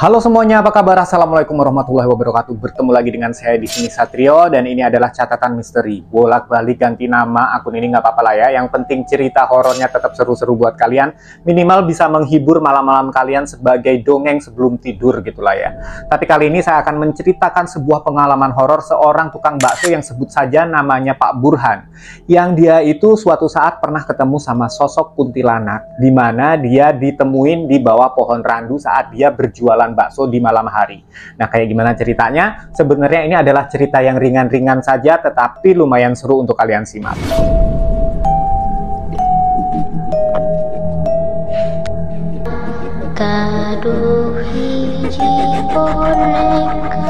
Halo semuanya, apa kabar? Assalamualaikum warahmatullahi wabarakatuh. Bertemu lagi dengan saya di sini Satrio, dan ini adalah catatan misteri. Bolak-balik ganti nama akun ini nggak apa-apa lah ya. Yang penting cerita horornya tetap seru-seru buat kalian. Minimal bisa menghibur malam-malam kalian sebagai dongeng sebelum tidur gitulah ya. Tapi kali ini saya akan menceritakan sebuah pengalaman horor seorang tukang bakso yang sebut saja namanya Pak Burhan. Yang dia itu suatu saat pernah ketemu sama sosok kuntilanak, di mana dia ditemuin di bawah pohon randu saat dia berjualan bakso di malam hari. Nah, kayak gimana ceritanya? Sebenarnya ini adalah cerita yang ringan-ringan saja, tetapi lumayan seru untuk kalian simak. Gaduh hiji boneka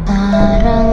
sarang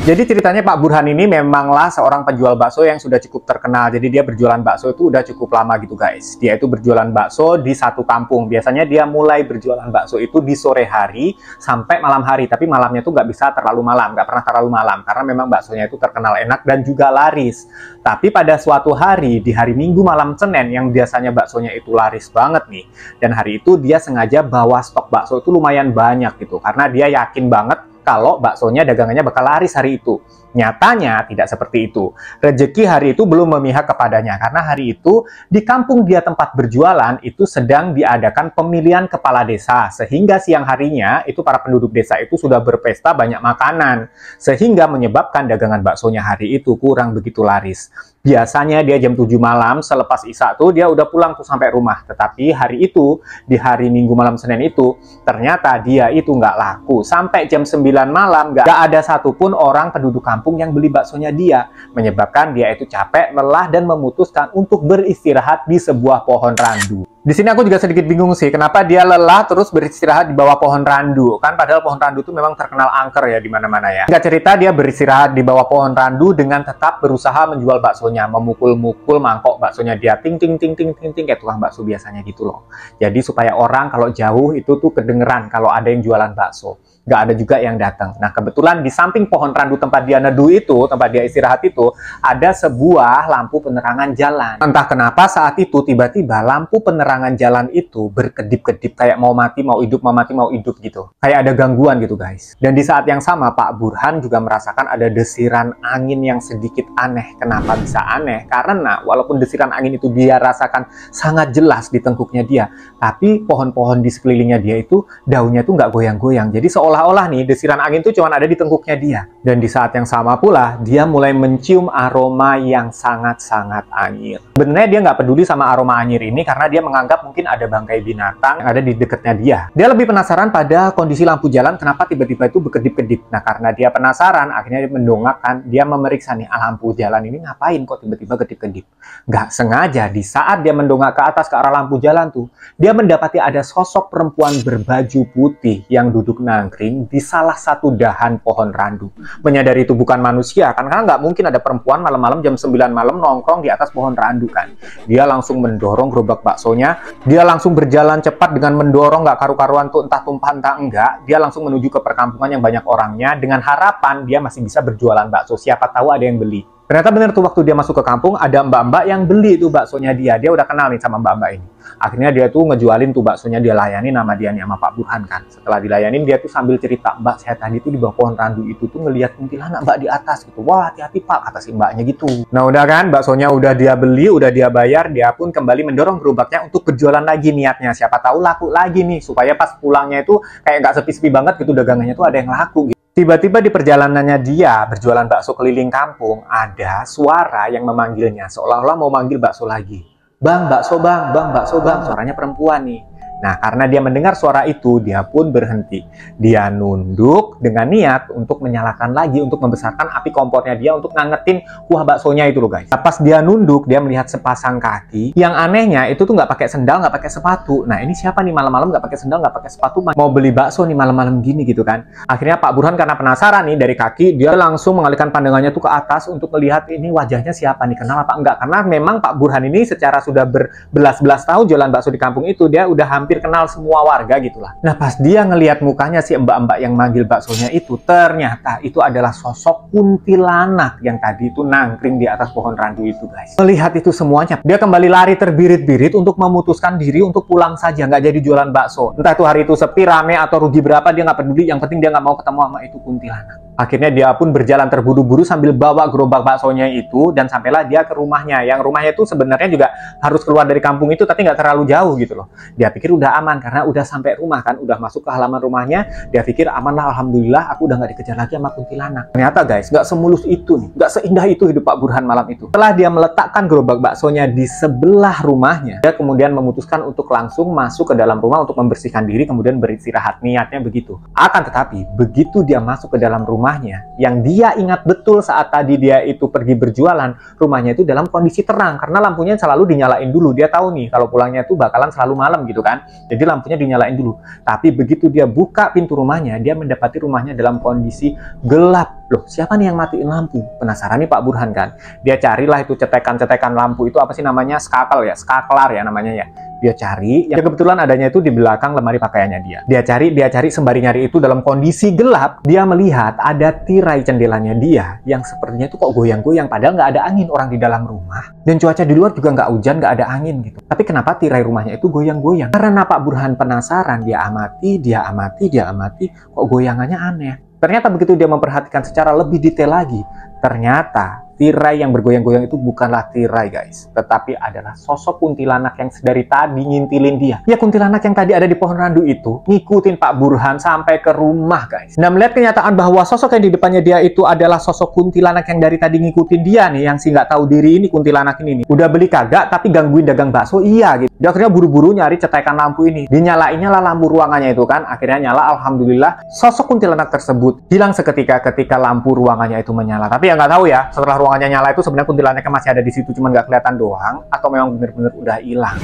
Jadi ceritanya Pak Burhan ini memanglah seorang penjual bakso yang sudah cukup terkenal. Jadi dia berjualan bakso itu udah cukup lama gitu guys. Dia itu berjualan bakso di satu kampung. Biasanya dia mulai berjualan bakso itu di sore hari sampai malam hari. Tapi malamnya tuh nggak bisa terlalu malam, nggak pernah terlalu malam. Karena memang baksonya itu terkenal enak dan juga laris. Tapi pada suatu hari, di hari Minggu malam Senin yang biasanya baksonya itu laris banget nih. Dan hari itu dia sengaja bawa stok bakso itu lumayan banyak gitu. Karena dia yakin banget kalau baksonya dagangannya bakal laris hari itu. Nyatanya tidak seperti itu. Rezeki hari itu belum memihak kepadanya, karena hari itu di kampung dia tempat berjualan itu sedang diadakan pemilihan kepala desa, sehingga siang harinya itu para penduduk desa itu sudah berpesta banyak makanan, sehingga menyebabkan dagangan baksonya hari itu kurang begitu laris. Biasanya dia jam 7 malam selepas isya tuh dia udah pulang tuh sampai rumah. Tetapi hari itu, di hari Minggu malam Senin itu, ternyata dia itu nggak laku. Sampai jam 9 malam nggak ada satupun orang penduduk kampung yang beli baksonya dia. Menyebabkan dia itu capek, lelah, dan memutuskan untuk beristirahat di sebuah pohon randu. Di sini aku juga sedikit bingung sih, kenapa dia lelah terus beristirahat di bawah pohon randu. Kan padahal pohon randu itu memang terkenal angker ya di mana-mana ya. Nggak cerita dia beristirahat di bawah pohon randu dengan tetap berusaha menjual baksonya, memukul-mukul mangkok baksonya dia, ting ting ting ting ting ting kayak tukang bakso biasanya gitu loh. Jadi supaya orang kalau jauh itu tuh kedengeran kalau ada yang jualan bakso. Nggak ada juga yang datang. Nah, kebetulan di samping pohon randu tempat dia neduh itu, tempat dia istirahat itu, ada sebuah lampu penerangan jalan. Entah kenapa saat itu tiba-tiba lampu penerangan jalan itu berkedip-kedip kayak mau mati, mau hidup, mau mati, mau hidup gitu. Kayak ada gangguan gitu guys. Dan di saat yang sama Pak Burhan juga merasakan ada desiran angin yang sedikit aneh. Kenapa bisa aneh? Karena walaupun desiran angin itu dia rasakan sangat jelas di tengkuknya dia, tapi pohon-pohon di sekelilingnya dia itu daunnya itu nggak goyang-goyang. Jadi seolah-olah nih desiran angin itu cuma ada di tengkuknya dia. Dan di saat yang sama pula dia mulai mencium aroma yang sangat-sangat anyir. Sebenarnya dia nggak peduli sama aroma anyir ini karena dia menganggap mungkin ada bangkai binatang yang ada di dekatnya dia. Dia lebih penasaran pada kondisi lampu jalan kenapa tiba-tiba itu berkedip-kedip. Nah, karena dia penasaran akhirnya dia mendongakkan, dia memeriksa nih lampu jalan ini ngapain kok tiba-tiba kedip-kedip. Nggak sengaja di saat dia mendongak ke atas ke arah lampu jalan tuh, dia mendapati ada sosok perempuan berbaju putih yang duduk nangkring di salah satu dahan pohon randu. Menyadari itu bukan manusia kan, karena nggak mungkin ada perempuan malam-malam jam 9 malam nongkrong di atas pohon randu kan. Dia langsung mendorong gerobak baksonya, dia langsung berjalan cepat dengan mendorong nggak karu-karuan tuh entah tumpah entah enggak. Dia langsung menuju ke perkampungan yang banyak orangnya dengan harapan dia masih bisa berjualan bakso, siapa tahu ada yang beli. Ternyata bener tuh waktu dia masuk ke kampung ada mbak-mbak yang beli tuh baksonya dia. Dia udah kenal nih sama mbak-mbak ini. Akhirnya dia tuh ngejualin tuh baksonya, dia layani nama dia nih sama Pak Burhan kan. Setelah dilayanin dia tuh sambil cerita, "Mbak, saya tadi tuh di bawah pohon randu itu tuh ngelihat kuntilanak Mbak di atas gitu. Wah, hati-hati Pak," kata si mbaknya gitu. Nah udah kan, baksonya udah dia beli, udah dia bayar, dia pun kembali mendorong gerobaknya untuk berjualan lagi niatnya. Siapa tahu laku lagi nih, supaya pas pulangnya itu kayak nggak sepi-sepi banget gitu, dagangannya tuh ada yang laku gitu. Tiba-tiba di perjalanannya dia berjualan bakso keliling kampung, ada suara yang memanggilnya, seolah-olah mau manggil bakso lagi. "Bang, bakso bang, bang, bakso bang." Suaranya perempuan nih. Nah, karena dia mendengar suara itu, dia pun berhenti. Dia nunduk dengan niat untuk menyalakan lagi, untuk membesarkan api kompornya dia untuk ngangetin kuah baksonya itu loh guys. Pas dia nunduk, dia melihat sepasang kaki. Yang anehnya itu tuh nggak pakai sendal, nggak pakai sepatu. Nah, ini siapa nih malam-malam nggak pakai sendal, nggak pakai sepatu, mau beli bakso nih malam-malam gini gitu kan. Akhirnya Pak Burhan karena penasaran nih dari kaki, dia langsung mengalihkan pandangannya tuh ke atas untuk melihat ini wajahnya siapa nih, kenal apa enggak. Karena memang Pak Burhan ini secara sudah berbelas-belas tahun jualan bakso di kampung itu, dia udah hampir hampir kenal semua warga gitulah. Nah, pas dia ngelihat mukanya si mbak-mbak yang manggil baksonya itu, ternyata itu adalah sosok kuntilanak yang tadi itu nangkring di atas pohon randu itu, guys. Melihat itu semuanya, dia kembali lari terbirit-birit untuk memutuskan diri untuk pulang saja, nggak jadi jualan bakso. Entah itu hari itu sepi, rame, atau rugi berapa, dia nggak peduli. Yang penting dia nggak mau ketemu sama itu kuntilanak. Akhirnya dia pun berjalan terburu-buru sambil bawa gerobak baksonya itu, dan sampailah dia ke rumahnya. Yang rumahnya itu sebenarnya juga harus keluar dari kampung itu, tapi nggak terlalu jauh gitu loh. Dia pikir udah aman karena udah sampai rumah kan, udah masuk ke halaman rumahnya. Dia pikir aman lah, alhamdulillah aku udah nggak dikejar lagi sama kuntilanak. Ternyata guys, nggak semulus itu nih, nggak seindah itu hidup Pak Burhan malam itu. Setelah dia meletakkan gerobak baksonya di sebelah rumahnya, dia kemudian memutuskan untuk langsung masuk ke dalam rumah untuk membersihkan diri, kemudian beristirahat. Niatnya begitu. Akan tetapi begitu dia masuk ke dalam rumahnya, yang dia ingat betul saat tadi dia itu pergi berjualan, rumahnya itu dalam kondisi terang karena lampunya selalu dinyalain dulu. Dia tahu nih kalau pulangnya itu bakalan selalu malam gitu kan, jadi lampunya dinyalain dulu. Tapi begitu dia buka pintu rumahnya, dia mendapati rumahnya dalam kondisi gelap. Loh, siapa nih yang matiin lampu? Penasaran nih Pak Burhan kan. Dia carilah itu cetekan-cetekan lampu itu, apa sih namanya, skakel ya, skaklar ya namanya ya. Dia cari, ya kebetulan adanya itu di belakang lemari pakaiannya dia. Dia cari, sembari nyari itu dalam kondisi gelap, dia melihat ada tirai jendelanya dia yang sepertinya itu kok goyang-goyang, padahal nggak ada angin, orang di dalam rumah. Dan cuaca di luar juga nggak hujan, nggak ada angin gitu. Tapi kenapa tirai rumahnya itu goyang-goyang? Karena Pak Burhan penasaran, dia amati, kok goyangannya aneh. Ternyata begitu dia memperhatikan secara lebih detail lagi, ternyata tirai yang bergoyang-goyang itu bukanlah tirai guys, tetapi adalah sosok kuntilanak yang dari tadi ngintilin dia. Ya, kuntilanak yang tadi ada di pohon randu itu ngikutin Pak Burhan sampai ke rumah guys. Nah, melihat kenyataan bahwa sosok yang di depannya dia itu adalah sosok kuntilanak yang dari tadi ngikutin dia nih, yang si nggak tahu diri ini, kuntilanak ini nih. Udah beli kagak tapi gangguin dagang bakso, iya gitu. Dia akhirnya buru-buru nyari cetekan lampu ini. Dinyalainnya lah lampu ruangannya itu kan, akhirnya nyala. Alhamdulillah sosok kuntilanak tersebut hilang seketika ketika lampu ruangannya itu menyala. Tapi ya nggak tahu ya, setelah ruangannya nyala itu sebenarnya kuntilanaknya masih ada di situ, cuman nggak kelihatan doang, atau memang bener-bener udah hilang.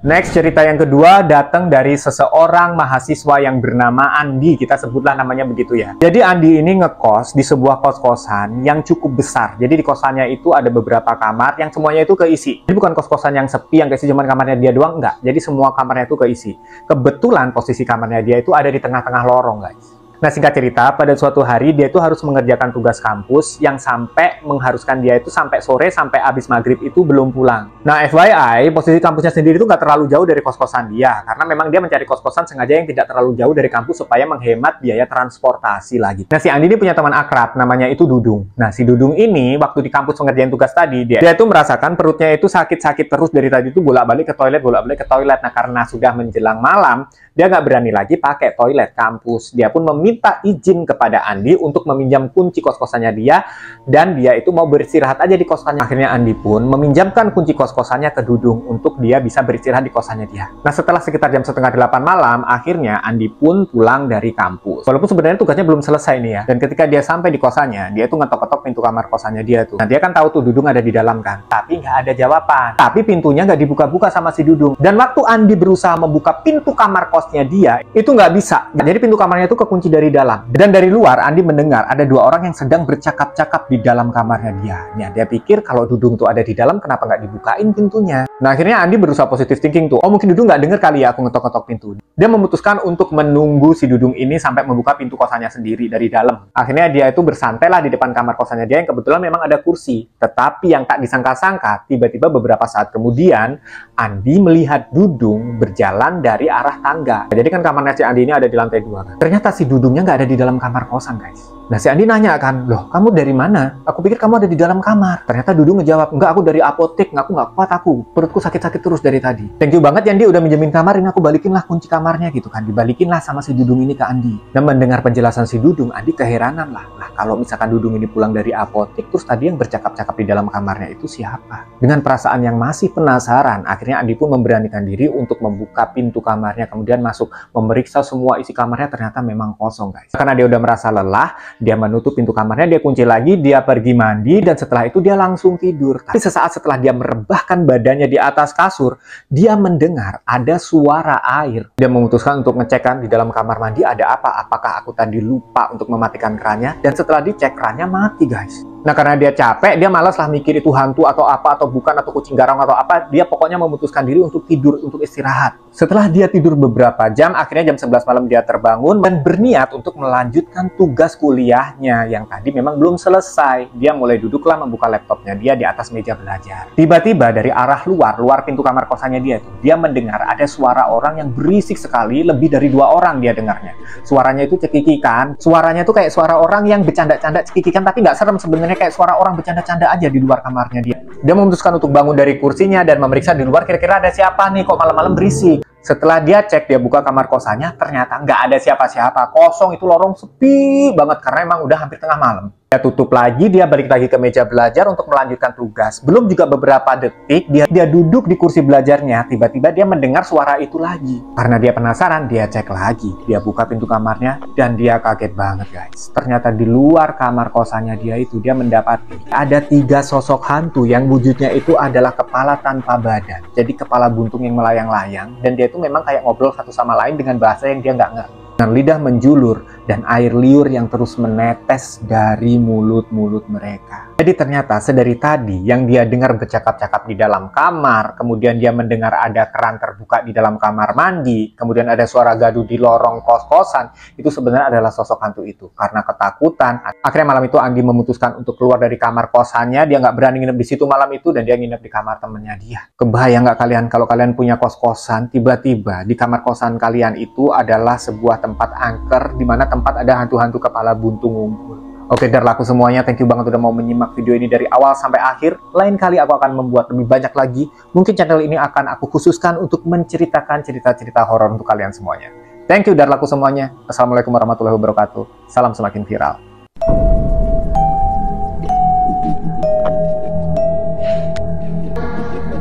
Next, cerita yang kedua datang dari seseorang mahasiswa yang bernama Andi, kita sebutlah namanya begitu ya. Jadi Andi ini ngekos di sebuah kos-kosan yang cukup besar. Jadi di kosannya itu ada beberapa kamar yang semuanya itu keisi. Jadi bukan kos-kosan yang sepi, yang keisi cuma kamarnya dia doang, enggak. Jadi semua kamarnya itu keisi. Kebetulan posisi kamarnya dia itu ada di tengah-tengah lorong guys. Nah, singkat cerita, pada suatu hari dia itu harus mengerjakan tugas kampus yang sampai mengharuskan dia itu sampai sore, sampai habis maghrib itu belum pulang. Nah, FYI, posisi kampusnya sendiri itu nggak terlalu jauh dari kos-kosan dia, karena memang dia mencari kos-kosan sengaja yang tidak terlalu jauh dari kampus supaya menghemat biaya transportasi lagi. Nah, si Andi ini punya teman akrab, namanya itu Dudung. Nah, si Dudung ini waktu di kampus mengerjain tugas tadi, dia itu merasakan perutnya itu sakit-sakit terus dari tadi itu bolak-balik ke toilet, bolak-balik ke toilet. Nah, karena sudah menjelang malam, dia nggak berani lagi pakai toilet kampus. Dia pun meminta izin kepada Andi untuk meminjam kunci kos-kosannya dia, dan dia itu mau beristirahat aja di kosannya. Akhirnya Andi pun meminjamkan kunci kos-kosannya ke Dudung untuk dia bisa beristirahat di kosannya dia. Nah, setelah sekitar jam 7:30 malam, akhirnya Andi pun pulang dari kampus. Walaupun sebenarnya tugasnya belum selesai nih ya. Dan ketika dia sampai di kosannya, dia tuh ngetok-ketok pintu kamar kosannya dia tuh. Nah, dia kan tahu tuh Dudung ada di dalam kan, tapi nggak ada jawaban. Tapi pintunya nggak dibuka-buka sama si Dudung. Dan waktu Andi berusaha membuka pintu kamar kosnya dia, itu nggak bisa. Jadi pintu kamarnya itu kekunci dari dalam. Dan dari luar, Andi mendengar ada dua orang yang sedang bercakap-cakap di dalam kamarnya dia. Nah, dia pikir kalau Dudung tuh ada di dalam, kenapa nggak dibukain pintunya? Nah, akhirnya Andi berusaha positive thinking tuh. Oh, mungkin Dudung nggak dengar kali ya aku ngetok-ngetok pintu. Dia memutuskan untuk menunggu si Dudung ini sampai membuka pintu kosannya sendiri dari dalam. Akhirnya dia itu bersantai lah di depan kamar kosannya dia yang kebetulan memang ada kursi. Tetapi yang tak disangka-sangka, tiba-tiba beberapa saat kemudian, Andi melihat Dudung berjalan dari arah tangga. Jadi kan kamarnya si Andi ini ada di lantai 2 kan. Ternyata si Dudungnya nggak ada di dalam kamar kosan guys. Nah, si Andi nanya kan, loh kamu dari mana? Aku pikir kamu ada di dalam kamar. Ternyata Dudung ngejawab, enggak, aku dari apotek, aku nggak kuat, perutku sakit-sakit terus dari tadi. Thank you banget ya Andi udah minjemin kamar, ini aku balikinlah kunci kamarnya gitu kan. Dibalikinlah sama si Dudung ini ke Andi. Dan mendengar penjelasan si Dudung, Andi keheranan lah. Nah, kalau misalkan Dudung ini pulang dari apotek, terus tadi yang bercakap-cakap di dalam kamarnya itu siapa? Dengan perasaan yang masih penasaran, akhirnya Andi pun memberanikan diri untuk membuka pintu kamarnya, kemudian masuk, memeriksa semua isi kamarnya, ternyata memang kosong guys. Karena dia udah merasa lelah, dia menutup pintu kamarnya, dia kunci lagi, dia pergi mandi, dan setelah itu dia langsung tidur. Tapi sesaat setelah dia merebahkan badannya di atas kasur, dia mendengar ada suara air. Dia memutuskan untuk ngecekkan di dalam kamar mandi ada apa, apakah aku tadi lupa untuk mematikan kerannya, dan setelah dicek kerannya mati guys. Nah, karena dia capek, dia malas lah mikir itu hantu atau apa, atau bukan, atau kucing garong atau apa. Dia pokoknya memutuskan diri untuk tidur, untuk istirahat. Setelah dia tidur beberapa jam, akhirnya jam 11 malam dia terbangun dan berniat untuk melanjutkan tugas kuliahnya yang tadi memang belum selesai. Dia mulai duduklah membuka laptopnya dia di atas meja belajar. Tiba-tiba dari arah luar pintu kamar kosannya dia mendengar ada suara orang yang berisik sekali, lebih dari 2 orang dia dengarnya. Suaranya itu cekikikan, suaranya itu kayak suara orang yang bercanda-canda cekikikan, tapi nggak serem sebenarnya, kayak suara orang bercanda-canda aja di luar kamarnya dia. Dia memutuskan untuk bangun dari kursinya dan memeriksa di luar, kira-kira ada siapa nih, kok malam-malam berisik. Setelah dia cek, dia buka kamar kosannya, ternyata nggak ada siapa-siapa. Kosong, itu lorong sepi banget karena emang udah hampir tengah malam. Dia tutup lagi, dia balik lagi ke meja belajar untuk melanjutkan tugas. Belum juga beberapa detik, dia duduk di kursi belajarnya. Tiba-tiba dia mendengar suara itu lagi. Karena dia penasaran, dia cek lagi. Dia buka pintu kamarnya, dan dia kaget banget, guys. Ternyata di luar kamar kosannya dia mendapati ada 3 sosok hantu yang wujudnya itu adalah kepala tanpa badan. Jadi kepala buntung yang melayang-layang, dan dia itu memang kayak ngobrol satu sama lain dengan bahasa yang dia nggak ngerti. Dengan lidah menjulur dan air liur yang terus menetes dari mulut-mulut mereka. Jadi ternyata sedari tadi yang dia dengar bercakap-cakap di dalam kamar, kemudian dia mendengar ada keran terbuka di dalam kamar mandi, kemudian ada suara gaduh di lorong kos-kosan, itu sebenarnya adalah sosok hantu itu. Karena ketakutan, akhirnya malam itu Andi memutuskan untuk keluar dari kamar kosannya. Dia nggak berani nginep di situ malam itu, dan dia nginep di kamar temennya dia. Kebayang nggak kalian kalau kalian punya kos-kosan, tiba-tiba di kamar kosan kalian itu adalah sebuah tempat angker, di mana tempat ada hantu-hantu kepala buntung ngumpul. Oke, Darlaku semuanya, thank you banget udah mau menyimak video ini dari awal sampai akhir. Lain kali aku akan membuat lebih banyak lagi. Mungkin channel ini akan aku khususkan untuk menceritakan cerita-cerita horor untuk kalian semuanya. Thank you Darlaku semuanya. Assalamualaikum warahmatullahi wabarakatuh. Salam semakin viral.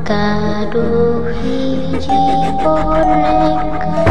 Gaduh hiji boneka